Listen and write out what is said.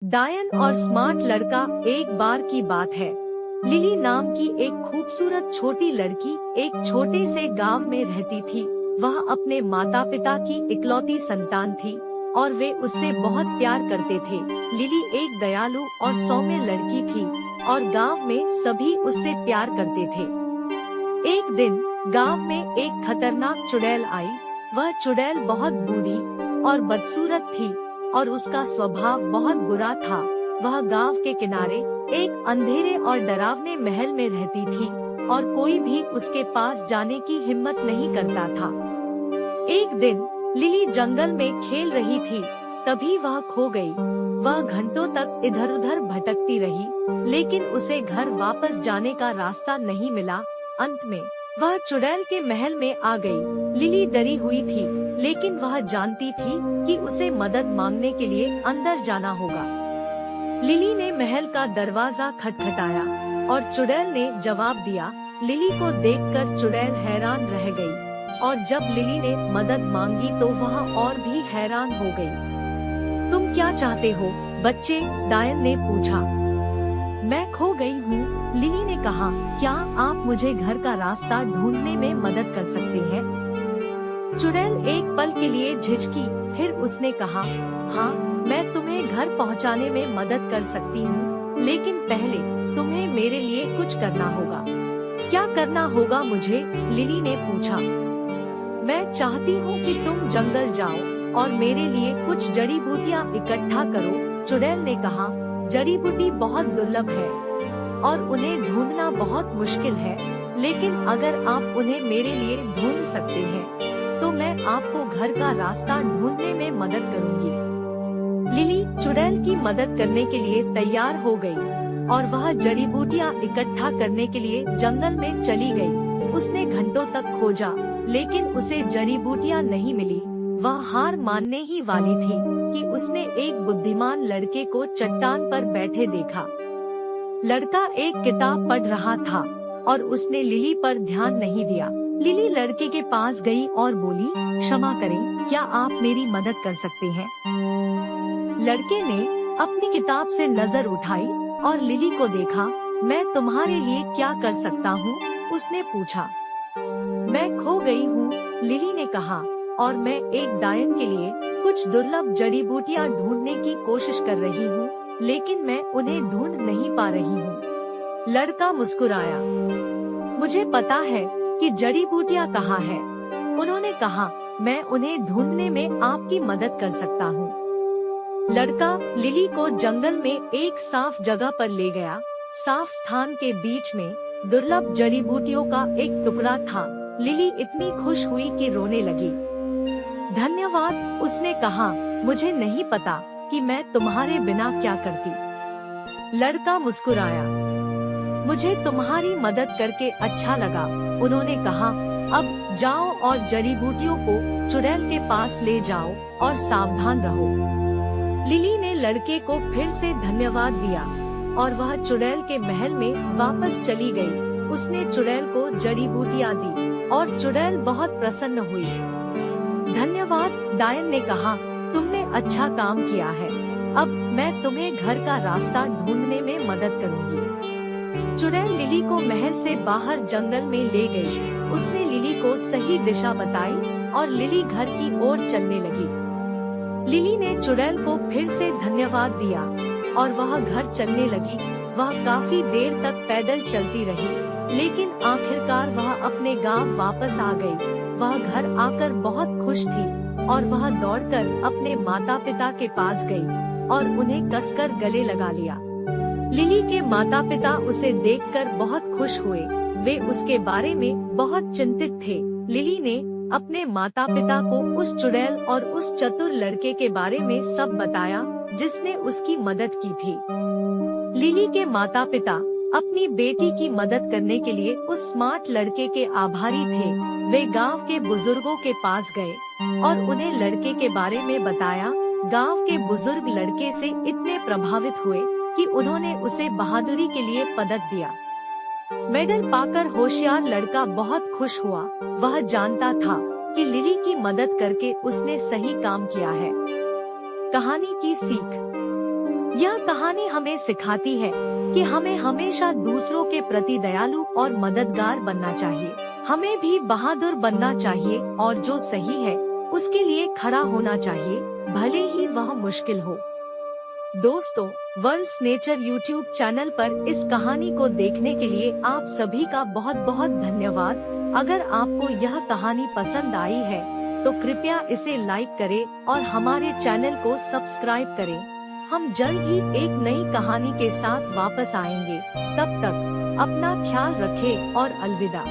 डायन और स्मार्ट लड़का। एक बार की बात है, लिली नाम की एक खूबसूरत छोटी लड़की एक छोटे से गांव में रहती थी। वह अपने माता पिता की इकलौती संतान थी और वे उससे बहुत प्यार करते थे। लिली एक दयालु और सौम्य लड़की थी और गांव में सभी उससे प्यार करते थे। एक दिन गांव में एक खतरनाक चुड़ैल आई। वह चुड़ैल बहुत बूढ़ी और बदसूरत थी और उसका स्वभाव बहुत बुरा था। वह गांव के किनारे एक अंधेरे और डरावने महल में रहती थी और कोई भी उसके पास जाने की हिम्मत नहीं करता था। एक दिन लिली जंगल में खेल रही थी, तभी वह खो गई। वह घंटों तक इधर उधर भटकती रही, लेकिन उसे घर वापस जाने का रास्ता नहीं मिला। अंत में वह चुड़ैल के महल में आ गई। लिली डरी हुई थी, लेकिन वह जानती थी कि उसे मदद मांगने के लिए अंदर जाना होगा। लिली ने महल का दरवाजा खटखटाया और चुड़ैल ने जवाब दिया। लिली को देखकर चुड़ैल हैरान रह गई और जब लिली ने मदद मांगी तो वह और भी हैरान हो गई। तुम क्या चाहते हो बच्चे? डायन ने पूछा। मैं खो गई हूँ, लिली ने कहा। क्या आप मुझे घर का रास्ता ढूंढने में मदद कर सकते हैं? चुड़ैल एक पल के लिए झिझकी, फिर उसने कहा, हाँ, मैं तुम्हें घर पहुँचाने में मदद कर सकती हूँ, लेकिन पहले तुम्हें मेरे लिए कुछ करना होगा। क्या करना होगा मुझे? लिली ने पूछा। मैं चाहती हूँ कि तुम जंगल जाओ और मेरे लिए कुछ जड़ी बूटियाँ इकट्ठा करो, चुड़ैल ने कहा। जड़ी बूटी बहुत दुर्लभ है और उन्हें ढूंढना बहुत मुश्किल है, लेकिन अगर आप उन्हें मेरे लिए ढूंढ सकते हैं तो मैं आपको घर का रास्ता ढूंढने में मदद करूंगी। लिली चुड़ैल की मदद करने के लिए तैयार हो गई और वह जड़ी बूटियाँ इकट्ठा करने के लिए जंगल में चली गई। उसने घंटों तक खोजा, लेकिन उसे जड़ी बूटियाँ नहीं मिली। वह हार मानने ही वाली थी कि उसने एक बुद्धिमान लड़के को चट्टान पर बैठे देखा। लड़का एक किताब पढ़ रहा था और उसने लिली पर ध्यान नहीं दिया। लिली लड़के के पास गई और बोली, क्षमा करें, क्या आप मेरी मदद कर सकते हैं? लड़के ने अपनी किताब से नजर उठाई और लिली को देखा। मैं तुम्हारे लिए क्या कर सकता हूँ? उसने पूछा। मैं खो गई हूँ, लिली ने कहा, और मैं एक डायन के लिए कुछ दुर्लभ जड़ी बूटियाँ ढूंढने की कोशिश कर रही हूँ, लेकिन मैं उन्हें ढूंढ नहीं पा रही हूँ। लड़का मुस्कुराया। मुझे पता है कि जड़ी बूटियाँ कहाँ है, उन्होंने कहा। मैं उन्हें ढूंढने में आपकी मदद कर सकता हूँ। लड़का लिली को जंगल में एक साफ जगह पर ले गया। साफ स्थान के बीच में दुर्लभ जड़ी बूटियों का एक टुकड़ा था। लिली इतनी खुश हुई कि रोने लगी। धन्यवाद, उसने कहा। मुझे नहीं पता कि मैं तुम्हारे बिना क्या करती। लड़का मुस्कुराया। मुझे तुम्हारी मदद करके अच्छा लगा, उन्होंने कहा। अब जाओ और जड़ी बूटियों को चुड़ैल के पास ले जाओ और सावधान रहो। लिली ने लड़के को फिर से धन्यवाद दिया और वह चुड़ैल के महल में वापस चली गई। उसने चुड़ैल को जड़ी बूटियाँ दी और चुड़ैल बहुत प्रसन्न हुई। धन्यवाद, डायन ने कहा, तुमने अच्छा काम किया है। अब मैं तुम्हें घर का रास्ता ढूंढने में मदद करूंगी। चुड़ैल लिली को महल से बाहर जंगल में ले गई। उसने लिली को सही दिशा बताई और लिली घर की ओर चलने लगी। लिली ने चुड़ैल को फिर से धन्यवाद दिया और वह घर चलने लगी। वह काफी देर तक पैदल चलती रही, लेकिन आखिरकार वह अपने गांव वापस आ गई। वह घर आकर बहुत खुश थी और वह दौड़कर अपने माता पिता के पास गई और उन्हें कसकर गले लगा लिया। लिली के माता पिता उसे देखकर बहुत खुश हुए। वे उसके बारे में बहुत चिंतित थे। लिली ने अपने माता पिता को उस चुड़ैल और उस चतुर लड़के के बारे में सब बताया जिसने उसकी मदद की थी। लिली के माता पिता अपनी बेटी की मदद करने के लिए उस स्मार्ट लड़के के आभारी थे। वे गांव के बुजुर्गों के पास गए और उन्हें लड़के के बारे में बताया। गांव के बुजुर्ग लड़के से इतने प्रभावित हुए कि उन्होंने उसे बहादुरी के लिए पदक दिया। मेडल पाकर होशियार लड़का बहुत खुश हुआ। वह जानता था कि लिली की मदद करके उसने सही काम किया है। कहानी की सीख। यह कहानी हमें सिखाती है कि हमें हमेशा दूसरों के प्रति दयालु और मददगार बनना चाहिए। हमें भी बहादुर बनना चाहिए और जो सही है उसके लिए खड़ा होना चाहिए, भले ही वह मुश्किल हो। दोस्तों, वर्ल्ड्स नेचर यूट्यूब चैनल पर इस कहानी को देखने के लिए आप सभी का बहुत बहुत धन्यवाद। अगर आपको यह कहानी पसंद आई है तो कृपया इसे लाइक करें और हमारे चैनल को सब्सक्राइब करें। हम जल्द ही एक नई कहानी के साथ वापस आएंगे। तब तक अपना ख्याल रखें और अलविदा।